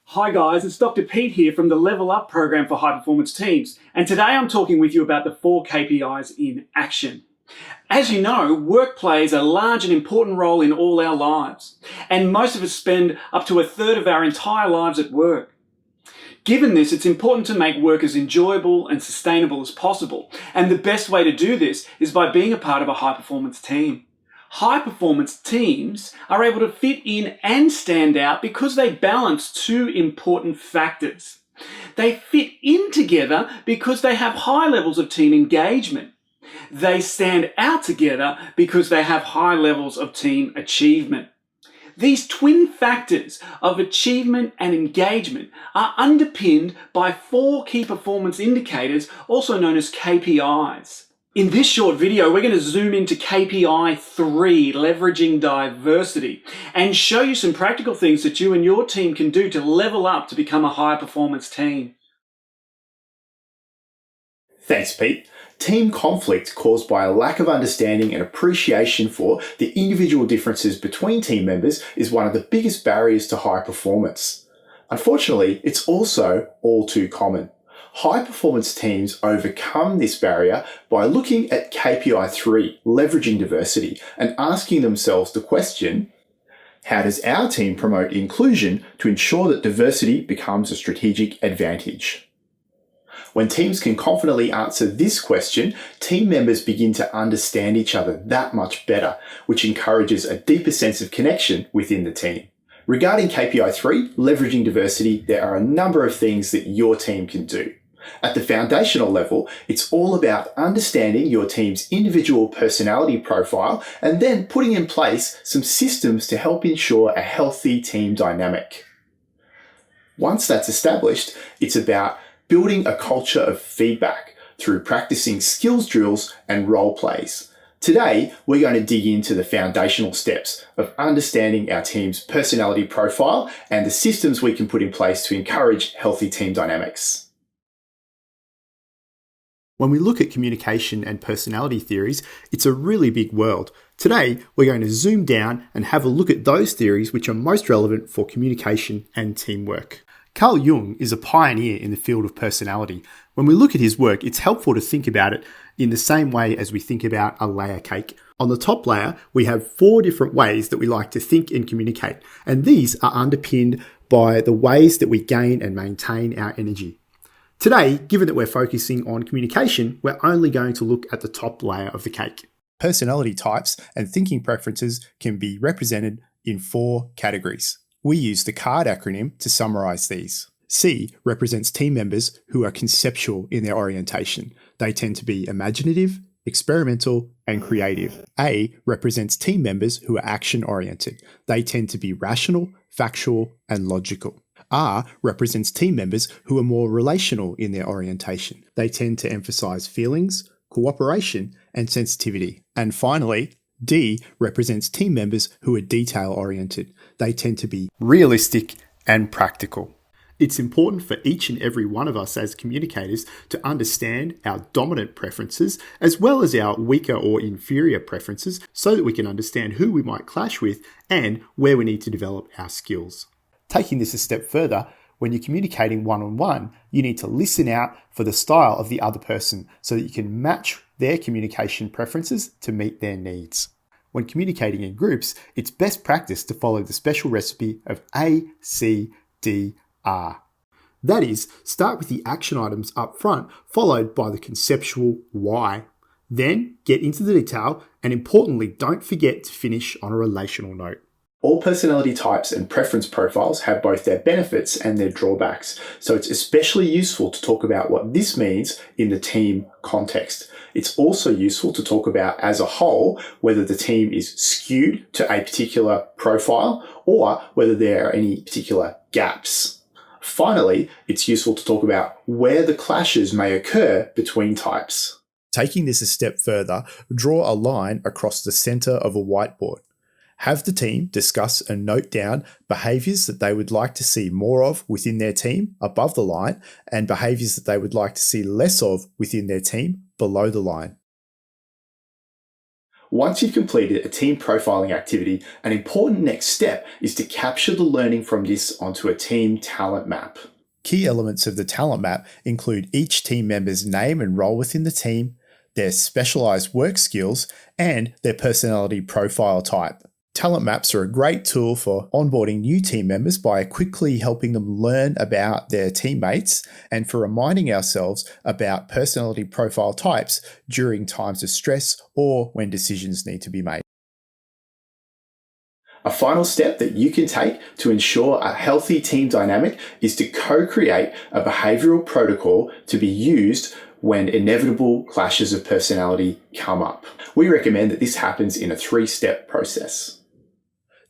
Hi guys, it's Dr. Pete here from the Level Up program for high performance teams, and today I'm talking with you about the 4 KPIs in action. As you know, work plays a large and important role in all our lives, and most of us spend up to a third of our entire lives at work. Given this, it's important to make work as enjoyable and sustainable as possible, and the best way to do this is by being a part of a high performance team. High performance teams are able to fit in and stand out because they balance 2 important factors. They fit in together because they have high levels of team engagement. They stand out together because they have high levels of team achievement. These twin factors of achievement and engagement are underpinned by 4 key performance indicators, also known as KPIs. In this short video, we're going to zoom into KPI3, leveraging diversity, and show you some practical things that you and your team can do to level up to become a high performance team. Thanks, Pete. Team conflict caused by a lack of understanding and appreciation for the individual differences between team members is one of the biggest barriers to high performance. Unfortunately, it's also all too common. High performance teams overcome this barrier by looking at KPI3, leveraging diversity, and asking themselves the question, how does our team promote inclusion to ensure that diversity becomes a strategic advantage? When teams can confidently answer this question, team members begin to understand each other that much better, which encourages a deeper sense of connection within the team. Regarding KPI3, leveraging diversity, there are a number of things that your team can do. At the foundational level, it's all about understanding your team's individual personality profile and then putting in place some systems to help ensure a healthy team dynamic. Once that's established, it's about building a culture of feedback through practicing skills drills and role plays. Today, we're going to dig into the foundational steps of understanding our team's personality profile and the systems we can put in place to encourage healthy team dynamics. When we look at communication and personality theories, it's a really big world. Today, we're going to zoom down and have a look at those theories which are most relevant for communication and teamwork. Carl Jung is a pioneer in the field of personality. When we look at his work, it's helpful to think about it in the same way as we think about a layer cake. On the top layer, we have 4 different ways that we like to think and communicate, and these are underpinned by the ways that we gain and maintain our energy. Today, given that we're focusing on communication, we're only going to look at the top layer of the cake. Personality types and thinking preferences can be represented in 4 categories. We use the CARD acronym to summarize these. C represents team members who are conceptual in their orientation. They tend to be imaginative, experimental, and creative. A represents team members who are action-oriented. They tend to be rational, factual, and logical. R represents team members who are more relational in their orientation. They tend to emphasize feelings, cooperation, and sensitivity. And finally, D represents team members who are detail-oriented. They tend to be realistic and practical. It's important for each and every one of us as communicators to understand our dominant preferences as well as our weaker or inferior preferences so that we can understand who we might clash with and where we need to develop our skills. Taking this a step further, when you're communicating one-on-one, you need to listen out for the style of the other person so that you can match their communication preferences to meet their needs. When communicating in groups, it's best practice to follow the special recipe of A, C, D, R. That is, start with the action items up front, followed by the conceptual why. Then get into the detail, and importantly, don't forget to finish on a relational note. All personality types and preference profiles have both their benefits and their drawbacks, so it's especially useful to talk about what this means in the team context. It's also useful to talk about as a whole whether the team is skewed to a particular profile or whether there are any particular gaps. Finally, it's useful to talk about where the clashes may occur between types. Taking this a step further, draw a line across the center of a whiteboard. Have the team discuss and note down behaviours that they would like to see more of within their team above the line and behaviours that they would like to see less of within their team below the line. Once you've completed a team profiling activity, an important next step is to capture the learning from this onto a team talent map. Key elements of the talent map include each team member's name and role within the team, their specialized work skills, and their personality profile type. Talent maps are a great tool for onboarding new team members by quickly helping them learn about their teammates and for reminding ourselves about personality profile types during times of stress or when decisions need to be made. A final step that you can take to ensure a healthy team dynamic is to co-create a behavioral protocol to be used when inevitable clashes of personality come up. We recommend that this happens in a 3-step process.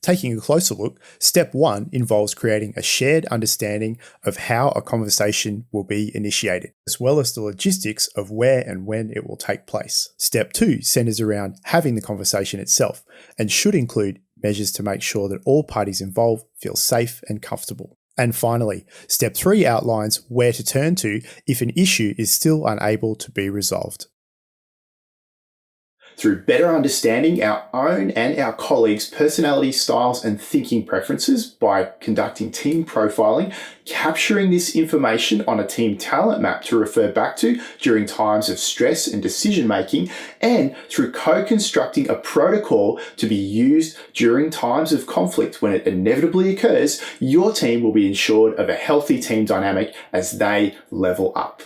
Taking a closer look, step 1 involves creating a shared understanding of how a conversation will be initiated, as well as the logistics of where and when it will take place. Step 2 centers around having the conversation itself and should include measures to make sure that all parties involved feel safe and comfortable. And finally, step 3 outlines where to turn to if an issue is still unable to be resolved. Through better understanding our own and our colleagues' personality styles and thinking preferences by conducting team profiling, capturing this information on a team talent map to refer back to during times of stress and decision making, and through co-constructing a protocol to be used during times of conflict when it inevitably occurs, your team will be ensured of a healthy team dynamic as they level up.